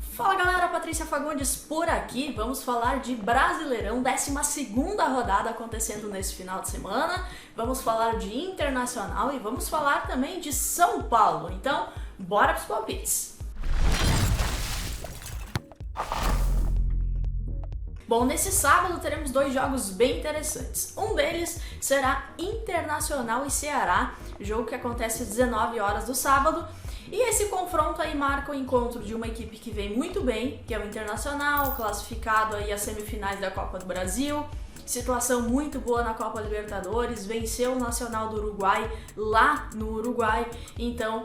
Fala galera, Patrícia Fagundes por aqui. Vamos falar de Brasileirão, 12ª rodada acontecendo nesse final de semana. Vamos falar de Internacional e vamos falar também de São Paulo. Então, bora pros palpites. Bom, nesse sábado teremos dois jogos bem interessantes. Um deles será Internacional e Ceará, jogo que acontece às 19 horas do sábado. E esse confronto aí marca o encontro de uma equipe que vem muito bem, que é o Internacional, classificado aí às semifinais da Copa do Brasil. Situação muito boa na Copa Libertadores, venceu o Nacional do Uruguai lá no Uruguai. Então,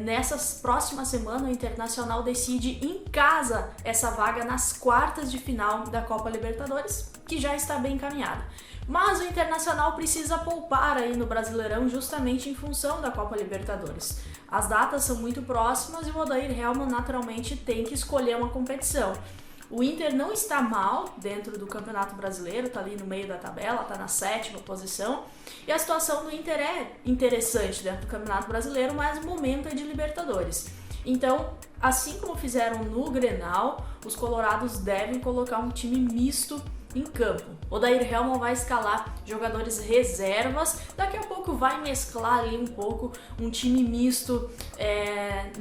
nessas próximas semanas, o Internacional decide em casa essa vaga nas quartas de final da Copa Libertadores, que já está bem encaminhada. Mas o Internacional precisa poupar aí no Brasileirão justamente em função da Copa Libertadores. As datas são muito próximas e o Odair Hellmann naturalmente tem que escolher uma competição. O Inter não está mal dentro do Campeonato Brasileiro, está ali no meio da tabela, está na 7ª posição. E a situação do Inter é interessante dentro do Campeonato Brasileiro, mas o momento é de Libertadores. Então, assim como fizeram no Grenal, os colorados devem colocar um time misto em campo. Odair Hellmann vai escalar jogadores reservas, daqui a pouco vai mesclar ali um pouco um time misto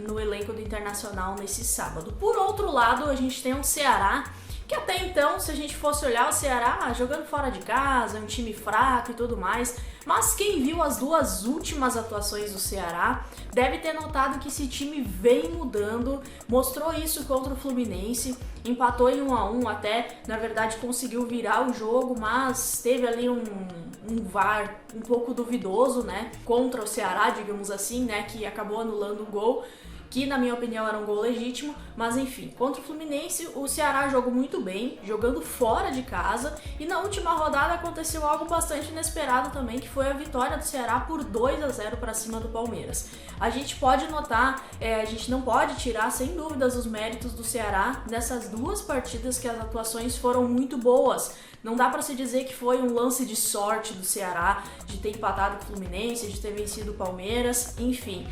no elenco do Internacional nesse sábado. Por outro lado, a gente tem um Ceará, que até então, se a gente fosse olhar o Ceará jogando fora de casa, um time fraco e tudo mais, mas quem viu as duas últimas atuações do Ceará deve ter notado que esse time vem mudando, mostrou isso contra o Fluminense, empatou em 1-1 até, na verdade conseguiu virar o jogo, mas teve ali um VAR um pouco duvidoso, né, contra o Ceará, digamos assim, né, que acabou anulando o gol, que na minha opinião era um gol legítimo, mas enfim, contra o Fluminense o Ceará jogou muito bem, jogando fora de casa, e na última rodada aconteceu algo bastante inesperado também, que foi a vitória do Ceará por 2-0 para cima do Palmeiras. A gente pode notar, a gente não pode tirar sem dúvidas os méritos do Ceará nessas duas partidas, que as atuações foram muito boas. Não dá para se dizer que foi um lance de sorte do Ceará, de ter empatado com o Fluminense, de ter vencido o Palmeiras, enfim.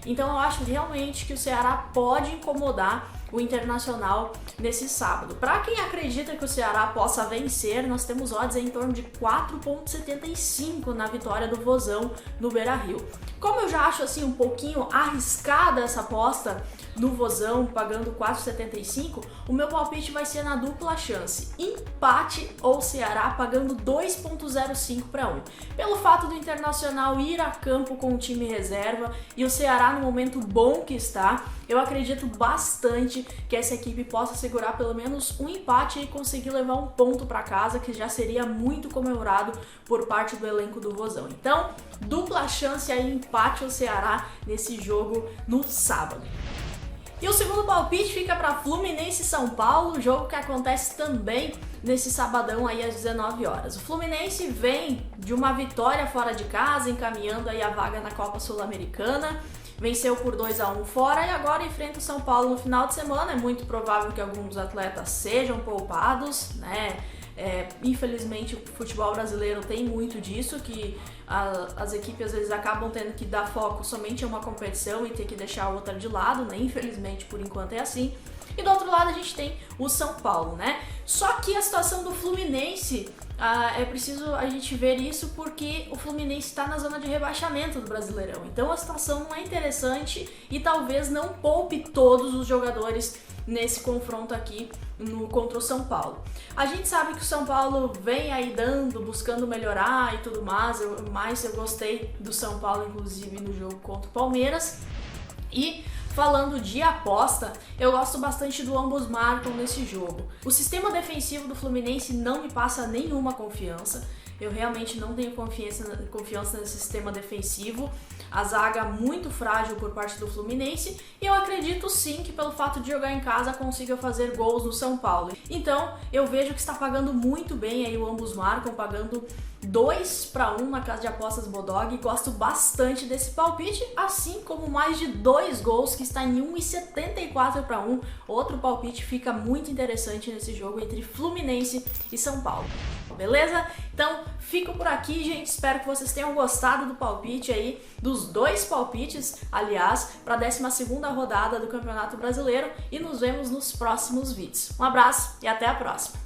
Então eu acho realmente que o Ceará pode incomodar o Internacional nesse sábado. Para quem acredita que o Ceará possa vencer, nós temos odds em torno de 4,75 na vitória do Vozão no Beira-Rio. Como eu já acho assim um pouquinho arriscada essa aposta no Vozão, pagando 4,75, o meu palpite vai ser na dupla chance, empate ou Ceará, pagando 2,05 para 1. Pelo fato do Internacional ir a campo com o time reserva e o Ceará no momento bom que está, eu acredito bastante que essa equipe possa segurar pelo menos um empate e conseguir levar um ponto para casa, que já seria muito comemorado por parte do elenco do Vozão. Então, dupla chance aí, empate ou Ceará nesse jogo no sábado. E o segundo palpite fica para Fluminense e São Paulo, jogo que acontece também nesse sabadão aí às 19 horas. O Fluminense vem de uma vitória fora de casa, encaminhando aí a vaga na Copa Sul-Americana, venceu por 2-1 fora e agora enfrenta o São Paulo no final de semana. É muito provável que alguns atletas sejam poupados, né? Infelizmente o futebol brasileiro tem muito disso, que as equipes às vezes acabam tendo que dar foco somente a uma competição e ter que deixar a outra de lado, né? Infelizmente por enquanto é assim. E do outro lado a gente tem o São Paulo, né? Só que a situação do Fluminense, é preciso a gente ver isso porque o Fluminense está na zona de rebaixamento do Brasileirão. Então a situação não é interessante e talvez não poupe todos os jogadores nesse confronto aqui contra o São Paulo. A gente sabe que o São Paulo vem aí buscando melhorar e tudo mais, mas eu gostei do São Paulo inclusive no jogo contra o Palmeiras. E falando de aposta, eu gosto bastante do ambos marcam nesse jogo. O sistema defensivo do Fluminense não me passa nenhuma confiança. Eu realmente não tenho confiança nesse sistema defensivo. A zaga muito frágil por parte do Fluminense e eu acredito sim que pelo fato de jogar em casa consiga fazer gols no São Paulo. Então eu vejo que está pagando muito bem aí o ambos marcam, pagando 2-1 na casa de apostas Bodog. Gosto bastante desse palpite, assim como mais de 2 gols, que está em 1,74-1. Outro palpite fica muito interessante nesse jogo entre Fluminense e São Paulo. Beleza? Então, fico por aqui, gente. Espero que vocês tenham gostado do palpite aí, dos 2 palpites, aliás, para a 12ª rodada do Campeonato Brasileiro, e nos vemos nos próximos vídeos. Um abraço e até a próxima!